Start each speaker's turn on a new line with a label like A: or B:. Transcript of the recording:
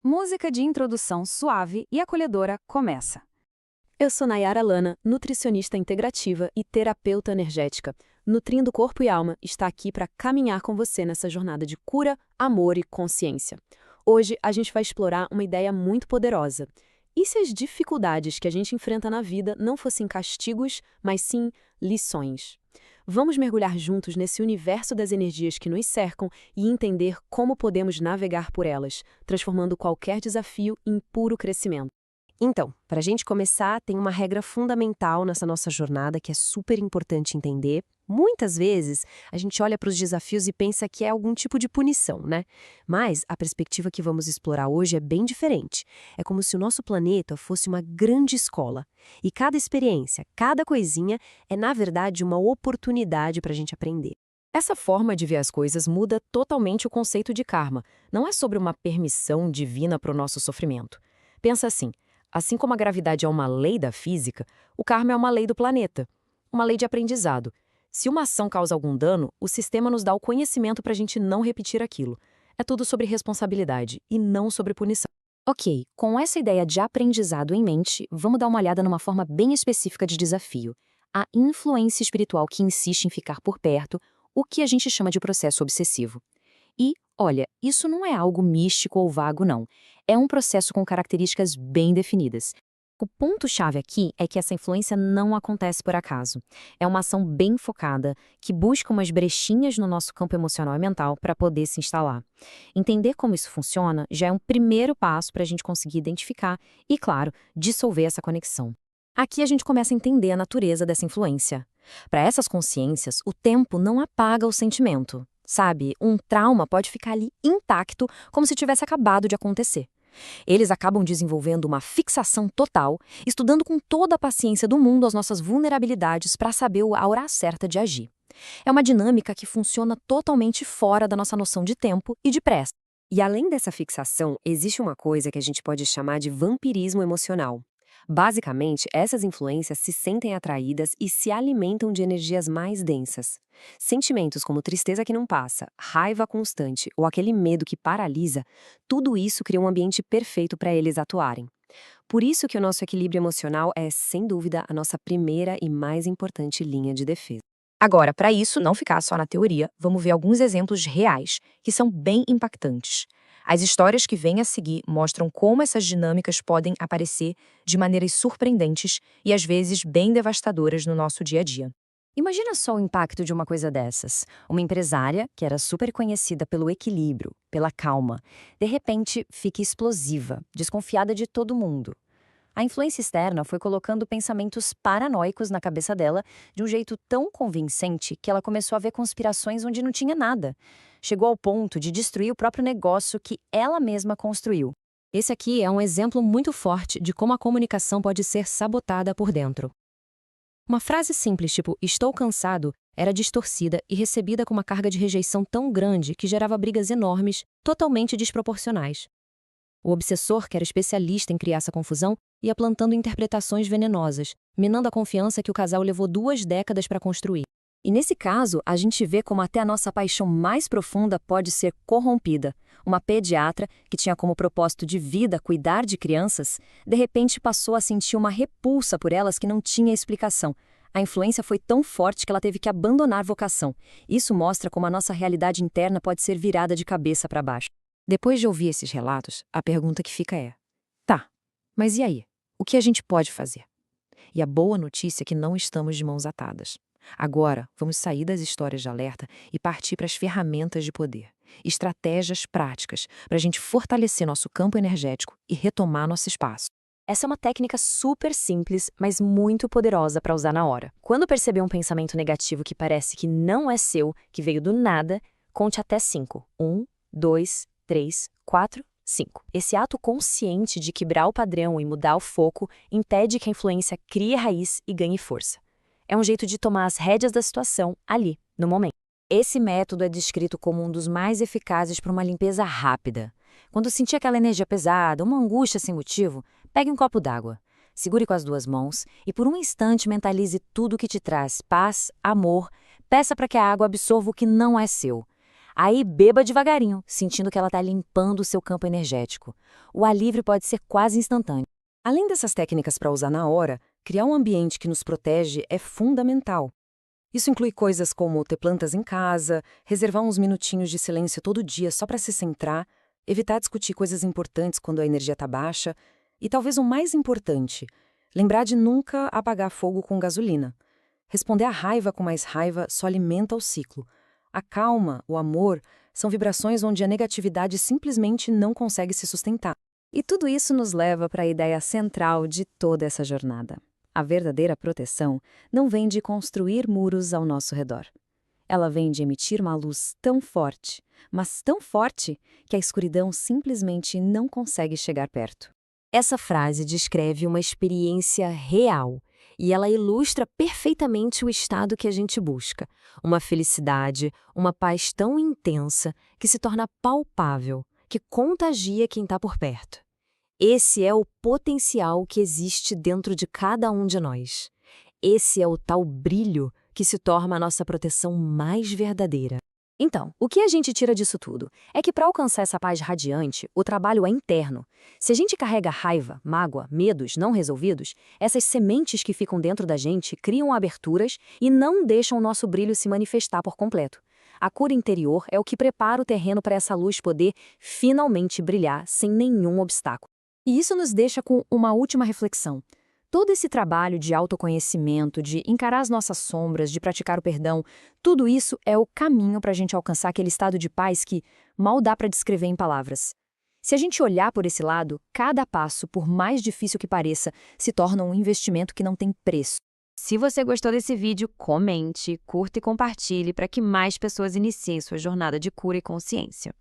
A: música de introdução suave e acolhedora começa.
B: Eu sou Nayara Lana, nutricionista integrativa e terapeuta energética. Nutrindo Corpo e Alma está aqui para caminhar com você nessa jornada de cura, amor e consciência. Hoje a gente vai explorar uma ideia muito poderosa. E se as dificuldades que a gente enfrenta na vida não fossem castigos, mas sim lições? Vamos mergulhar juntos nesse universo das energias que nos cercam e entender como podemos navegar por elas, transformando qualquer desafio em puro crescimento.
C: Então, para a gente começar, tem uma regra fundamental nessa nossa jornada que é super importante entender. Muitas vezes, a gente olha para os desafios e pensa que é algum tipo de punição, né? Mas a perspectiva que vamos explorar hoje é bem diferente. É como se o nosso planeta fosse uma grande escola. E cada experiência, cada coisinha, é na verdade uma oportunidade para a gente aprender.
B: Essa forma de ver as coisas muda totalmente o conceito de karma. Não é sobre uma permissão divina para o nosso sofrimento. Pensa assim como a gravidade é uma lei da física, o karma é uma lei do planeta, uma lei de aprendizado. Se uma ação causa algum dano, o sistema nos dá o conhecimento para a gente não repetir aquilo. É tudo sobre responsabilidade e não sobre punição.
D: Ok, com essa ideia de aprendizado em mente, vamos dar uma olhada numa forma bem específica de desafio. A influência espiritual que insiste em ficar por perto, o que a gente chama de processo obsessivo. E, olha, isso não é algo místico ou vago, não. É um processo com características bem definidas. O ponto-chave aqui é que essa influência não acontece por acaso. É uma ação bem focada, que busca umas brechinhas no nosso campo emocional e mental para poder se instalar. Entender como isso funciona já é um primeiro passo para a gente conseguir identificar e, claro, dissolver essa conexão. Aqui a gente começa a entender a natureza dessa influência. Para essas consciências, o tempo não apaga o sentimento. Sabe, um trauma pode ficar ali intacto, como se tivesse acabado de acontecer. Eles acabam desenvolvendo uma fixação total, estudando com toda a paciência do mundo as nossas vulnerabilidades para saber a hora certa de agir. É uma dinâmica que funciona totalmente fora da nossa noção de tempo e de pressa.
C: E além dessa fixação, existe uma coisa que a gente pode chamar de vampirismo emocional. Basicamente, essas influências se sentem atraídas e se alimentam de energias mais densas. Sentimentos como tristeza que não passa, raiva constante ou aquele medo que paralisa, tudo isso cria um ambiente perfeito para eles atuarem. Por isso que o nosso equilíbrio emocional é, sem dúvida, a nossa primeira e mais importante linha de defesa.
D: Agora, para isso não ficar só na teoria, vamos ver alguns exemplos reais, que são bem impactantes. As histórias que vêm a seguir mostram como essas dinâmicas podem aparecer de maneiras surpreendentes e às vezes bem devastadoras no nosso dia a dia. Imagina só o impacto de uma coisa dessas. Uma empresária, que era super conhecida pelo equilíbrio, pela calma, de repente fica explosiva, desconfiada de todo mundo. A influência externa foi colocando pensamentos paranoicos na cabeça dela de um jeito tão convincente que ela começou a ver conspirações onde não tinha nada. Chegou ao ponto de destruir o próprio negócio que ela mesma construiu. Esse aqui é um exemplo muito forte de como a comunicação pode ser sabotada por dentro. Uma frase simples tipo "estou cansado" era distorcida e recebida com uma carga de rejeição tão grande que gerava brigas enormes, totalmente desproporcionais. O obsessor, que era especialista em criar essa confusão, ia plantando interpretações venenosas, minando a confiança que o casal levou 2 décadas para construir. E nesse caso, a gente vê como até a nossa paixão mais profunda pode ser corrompida. Uma pediatra, que tinha como propósito de vida cuidar de crianças, de repente passou a sentir uma repulsa por elas que não tinha explicação. A influência foi tão forte que ela teve que abandonar a vocação. Isso mostra como a nossa realidade interna pode ser virada de cabeça para baixo. Depois de ouvir esses relatos, a pergunta que fica é: tá, mas e aí? O que a gente pode fazer? E a boa notícia é que não estamos de mãos atadas. Agora, vamos sair das histórias de alerta e partir para as ferramentas de poder. Estratégias práticas para a gente fortalecer nosso campo energético e retomar nosso espaço. Essa é uma técnica super simples, mas muito poderosa para usar na hora. Quando perceber um pensamento negativo que parece que não é seu, que veio do nada, conte até 5. 1, 2, 3, 4, 5. Esse ato consciente de quebrar o padrão e mudar o foco impede que a influência crie raiz e ganhe força. É um jeito de tomar as rédeas da situação ali, no momento. Esse método é descrito como um dos mais eficazes para uma limpeza rápida. Quando sentir aquela energia pesada, uma angústia sem motivo, pegue um copo d'água. Segure com as 2 mãos e por um instante mentalize tudo que te traz paz, amor, peça para que a água absorva o que não é seu.
E: Aí beba devagarinho, sentindo que ela está limpando o seu campo energético. O alívio pode ser quase instantâneo.
C: Além dessas técnicas para usar na hora, criar um ambiente que nos protege é fundamental. Isso inclui coisas como ter plantas em casa, reservar uns minutinhos de silêncio todo dia só para se centrar, evitar discutir coisas importantes quando a energia está baixa e, talvez o mais importante, lembrar de nunca apagar fogo com gasolina. Responder à raiva com mais raiva só alimenta o ciclo. A calma, o amor, são vibrações onde a negatividade simplesmente não consegue se sustentar.
B: E tudo isso nos leva para a ideia central de toda essa jornada. A verdadeira proteção não vem de construir muros ao nosso redor. Ela vem de emitir uma luz tão forte, mas tão forte, que a escuridão simplesmente não consegue chegar perto.
E: Essa frase descreve uma experiência real e ela ilustra perfeitamente o estado que a gente busca. Uma felicidade, uma paz tão intensa que se torna palpável, que contagia quem está por perto. Esse é o potencial que existe dentro de cada um de nós. Esse é o tal brilho que se torna a nossa proteção mais verdadeira. Então, o que a gente tira disso tudo é que para alcançar essa paz radiante, o trabalho é interno. Se a gente carrega raiva, mágoa, medos não resolvidos, essas sementes que ficam dentro da gente criam aberturas e não deixam o nosso brilho se manifestar por completo. A cura interior é o que prepara o terreno para essa luz poder finalmente brilhar sem nenhum obstáculo. E isso nos deixa com uma última reflexão. Todo esse trabalho de autoconhecimento, de encarar as nossas sombras, de praticar o perdão, tudo isso é o caminho para a gente alcançar aquele estado de paz que mal dá para descrever em palavras. Se a gente olhar por esse lado, cada passo, por mais difícil que pareça, se torna um investimento que não tem preço.
A: Se você gostou desse vídeo, comente, curta e compartilhe para que mais pessoas iniciem sua jornada de cura e consciência.